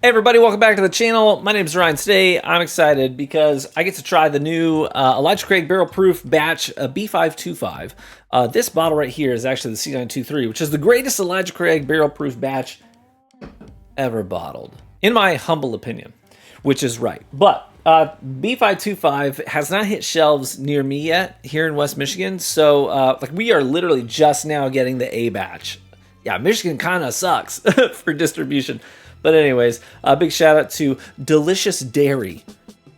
Hey everybody, welcome back to the channel. My name is Ryan. Today I'm excited because I get to try the new Elijah Craig Barrel Proof batch B525. This bottle right here is actually the C923, which is the greatest Elijah Craig Barrel Proof batch ever bottled, in my humble opinion, which is right. But B525 has not hit shelves near me yet here in West Michigan, so we are literally just now getting the A batch. Yeah, Michigan kind of sucks for distribution. But anyways, a big shout out to Delicious Dairy,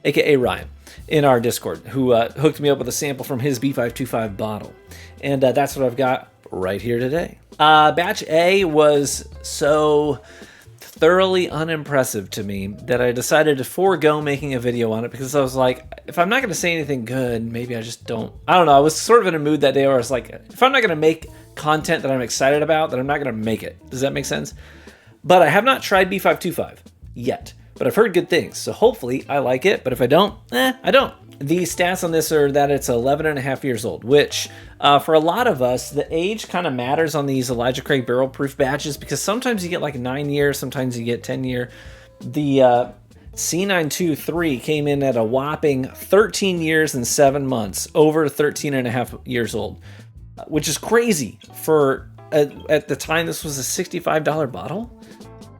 aka Ryan, in our Discord, who hooked me up with a sample from his B525 bottle. And that's what I've got right here today. Batch A was so thoroughly unimpressive to me that I decided to forego making a video on it because I was like, if I'm not going to say anything good, maybe I just don't. I don't know. I was sort of in a mood that day where I was like, if I'm not going to make content that I'm excited about, then I'm not going to make it. Does that make sense? But I have not tried B525 yet, but I've heard good things. So hopefully I like it, but if I don't, I don't. The stats on this are that it's 11 and a half years old, which for a lot of us, the age kind of matters on these Elijah Craig Barrel Proof batches because sometimes you get like 9 years, sometimes you get 10 year. The C923 came in at a whopping 13 years and 7 months, over 13 and a half years old, which is crazy for at the time this was a $65 bottle.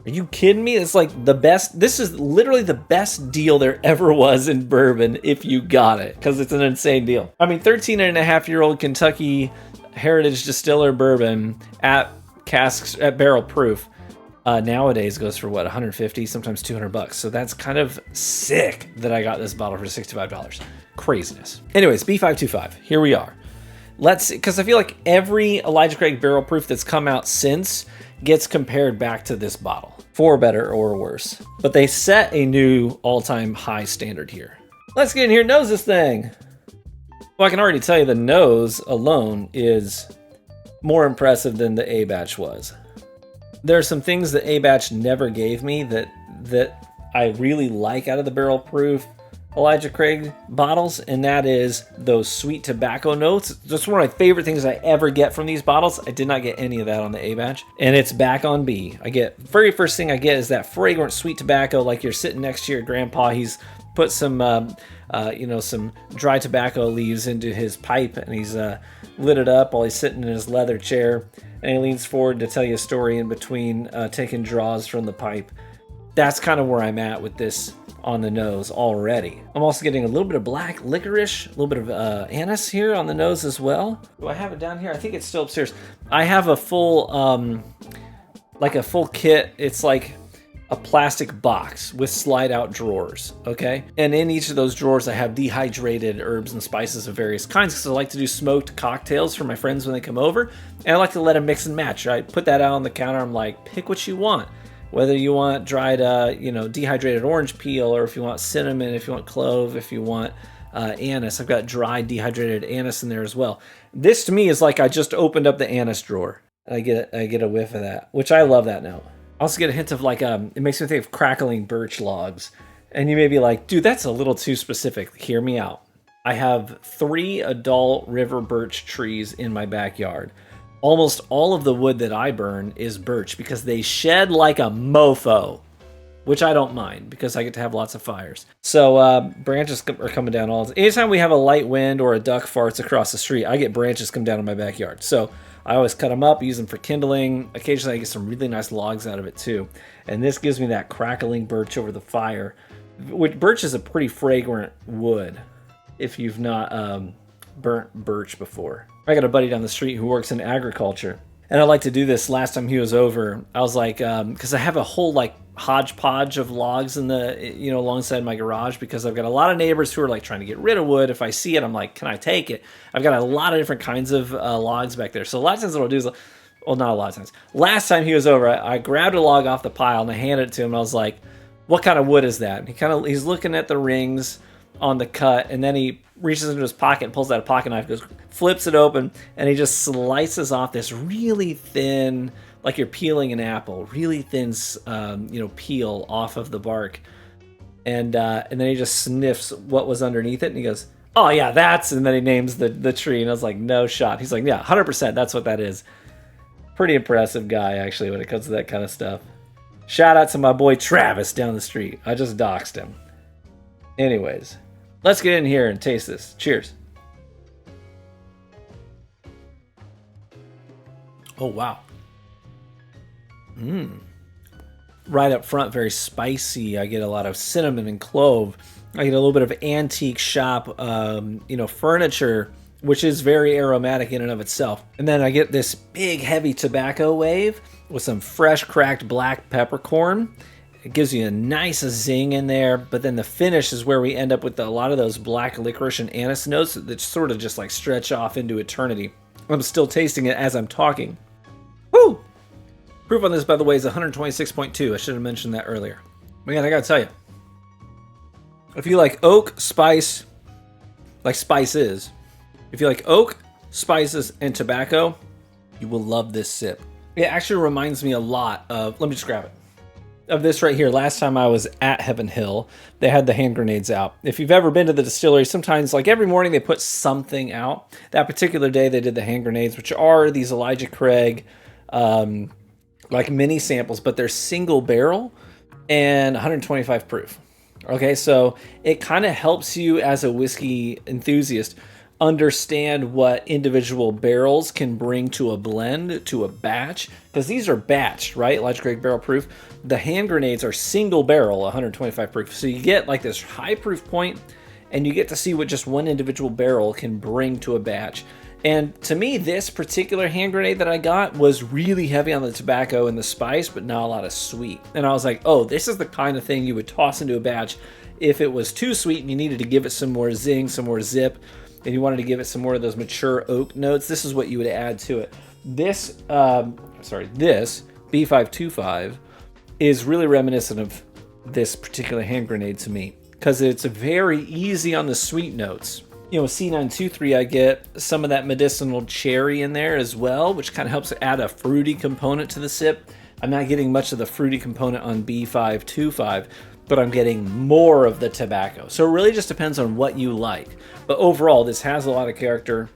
Are you kidding me? It's like the best. This is literally the best deal there ever was in bourbon if you got it, because it's an insane deal. I mean, 13 and a half year old Kentucky Heritage Distiller bourbon at casks at barrel proof nowadays goes for what, 150, sometimes $200. So that's kind of sick that I got this bottle for $65. Craziness. Anyways, B525. Here we are. Let's see, because I feel like every Elijah Craig Barrel Proof that's come out since gets compared back to this bottle, for better or worse. But they set a new all-time high standard here. Let's get in here and nose this thing. Well, I can already tell you the nose alone is more impressive than the A batch was. There are some things that A batch never gave me that I really like out of the Barrel Proof Elijah Craig bottles, and that is those sweet tobacco notes. That's one of my favorite things I ever get from these bottles. I did not get any of that on the A batch, and it's back on B. I get, very first thing I get is that fragrant sweet tobacco, like you're sitting next to your grandpa. He's put some some dry tobacco leaves into his pipe, and he's lit it up while he's sitting in his leather chair, and he leans forward to tell you a story in between taking draws from the pipe. That's kind of where I'm at with this on the nose already. I'm also getting a little bit of black licorice, a little bit of anise here on the nose as well. Do I have it down here? I think it's still upstairs. I have a full, like a full kit. It's like a plastic box with slide out drawers, okay? And in each of those drawers, I have dehydrated herbs and spices of various kinds because I like to do smoked cocktails for my friends when they come over. And I like to let them mix and match, right? Put that out on the counter. I'm like, pick what you want. Whether you want dried, dehydrated orange peel, or if you want cinnamon, if you want clove, if you want anise. I've got dried dehydrated anise in there as well. This to me is like I just opened up the anise drawer. I get a whiff of that, which I love that note. I also get a hint of like, it makes me think of crackling birch logs. And you may be like, dude, that's a little too specific. Hear me out. I have 3 adult river birch trees in my backyard. Almost all of the wood that I burn is birch because they shed like a mofo, which I don't mind because I get to have lots of fires. So branches are coming down all the time. Anytime we have a light wind or a duck farts across the street, I get branches come down in my backyard. So I always cut them up, use them for kindling. Occasionally I get some really nice logs out of it too. And this gives me that crackling birch over the fire, which birch is a pretty fragrant wood if you've not burnt birch before. I got a buddy down the street who works in agriculture, and I like to do this. Last time he was over, I was like, because I have a whole like hodgepodge of logs in the, alongside my garage, because I've got a lot of neighbors who are like trying to get rid of wood. If I see it, I'm like, can I take it? I've got a lot of different kinds of logs back there. So a lot of times what I'll do is, well, not a lot of times. Last time he was over, I grabbed a log off the pile and I handed it to him. And I was like, what kind of wood is that? And he's looking at the rings on the cut, and then he reaches into his pocket and pulls out a pocket knife, goes, flips it open, and he just slices off this really thin, like you're peeling an apple, really thin, peel off of the bark, and then he just sniffs what was underneath it, and he goes, oh yeah, that's, and then he names the tree, and I was like, no shot. He's like, yeah, 100%, that's what that is. Pretty impressive guy, actually, when it comes to that kind of stuff. Shout out to my boy Travis down the street. I just doxed him. Anyways, let's get in here and taste this. Cheers. Oh, wow. Right up front, very spicy. I get a lot of cinnamon and clove. I get a little bit of antique shop, furniture, which is very aromatic in and of itself. And then I get this big, heavy tobacco wave with some fresh, cracked black peppercorn. It gives you a nice zing in there, but then the finish is where we end up with a lot of those black licorice and anise notes that sort of just like stretch off into eternity. I'm still tasting it as I'm talking. Woo! Proof on this, by the way, is 126.2. I should have mentioned that earlier. Man, I gotta tell you, if you like oak, spice, like spices, if you like oak, spices, and tobacco, you will love this sip. It actually reminds me a lot of, let me just grab it, of this right here. Last time I was at Heaven Hill, they had the hand grenades out. If you've ever been to the distillery, sometimes, like every morning, they put something out. That particular day, they did the hand grenades, which are these Elijah Craig, like mini samples, but they're single barrel and 125 proof. Okay, so it kind of helps you as a whiskey enthusiast understand what individual barrels can bring to a blend, to a batch, because these are batched, right? Elijah Craig Barrel Proof. The hand grenades are single barrel, 125 proof. So you get like this high proof point, and you get to see what just one individual barrel can bring to a batch. And to me, this particular hand grenade that I got was really heavy on the tobacco and the spice, but not a lot of sweet. And I was like, oh, this is the kind of thing you would toss into a batch if it was too sweet and you needed to give it some more zing, some more zip, and you wanted to give it some more of those mature oak notes. This is what you would add to it. This B525 is really reminiscent of this particular hand grenade to me, because it's very easy on the sweet notes. You know, with C923, I get some of that medicinal cherry in there as well, which kind of helps add a fruity component to the sip. I'm not getting much of the fruity component on B525, but I'm getting more of the tobacco. So it really just depends on what you like. But overall, this has a lot of character.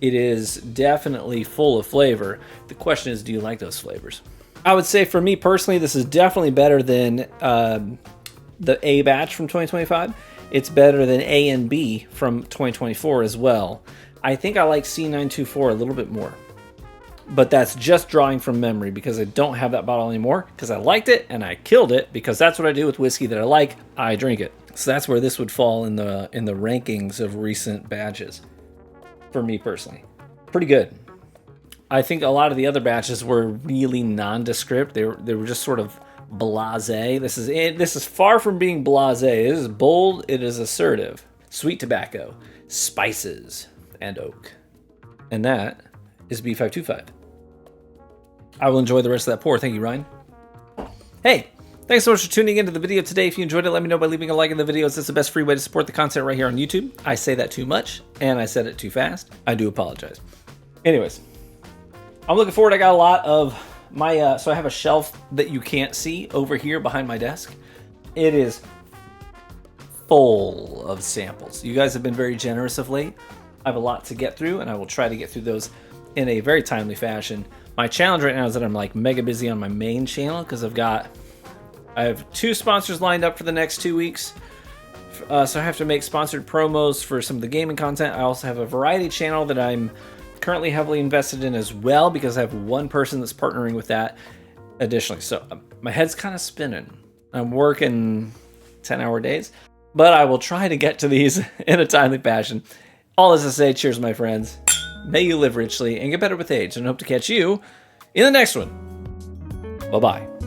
It is definitely full of flavor. The question is, do you like those flavors? I would say for me personally, this is definitely better than the A batch from 2025. It's better than A and B from 2024 as well. I think I like C924 a little bit more, but that's just drawing from memory because I don't have that bottle anymore, because I liked it and I killed it, because that's what I do with whiskey that I like. I drink it. So that's where this would fall in the rankings of recent batches for me personally. Pretty good. I think a lot of the other batches were really nondescript. They were just sort of blasé. This is far from being blasé. It is bold. It is assertive. Sweet tobacco, spices, and oak. And that is B525. I will enjoy the rest of that pour. Thank you, Ryan. Hey, thanks so much for tuning into the video today. If you enjoyed it, let me know by leaving a like in the video. It's the best free way to support the content right here on YouTube. I say that too much, and I said it too fast. I do apologize. Anyways, I'm looking forward. I got a lot of my, so I have a shelf that you can't see over here behind my desk. It is full of samples. You guys have been very generous of late. I have a lot to get through, and I will try to get through those in a very timely fashion. My challenge right now is that I'm like mega busy on my main channel, because I have 2 sponsors lined up for the next 2 weeks. So I have to make sponsored promos for some of the gaming content. I also have a variety channel that I'm currently heavily invested in as well, because I have one person that's partnering with that additionally. So my head's kind of spinning. I'm working 10-hour days, but I will try to get to these in a timely fashion. All is to say, cheers, my friends. May you live richly and get better with age, and hope to catch you in the next one. Bye-bye.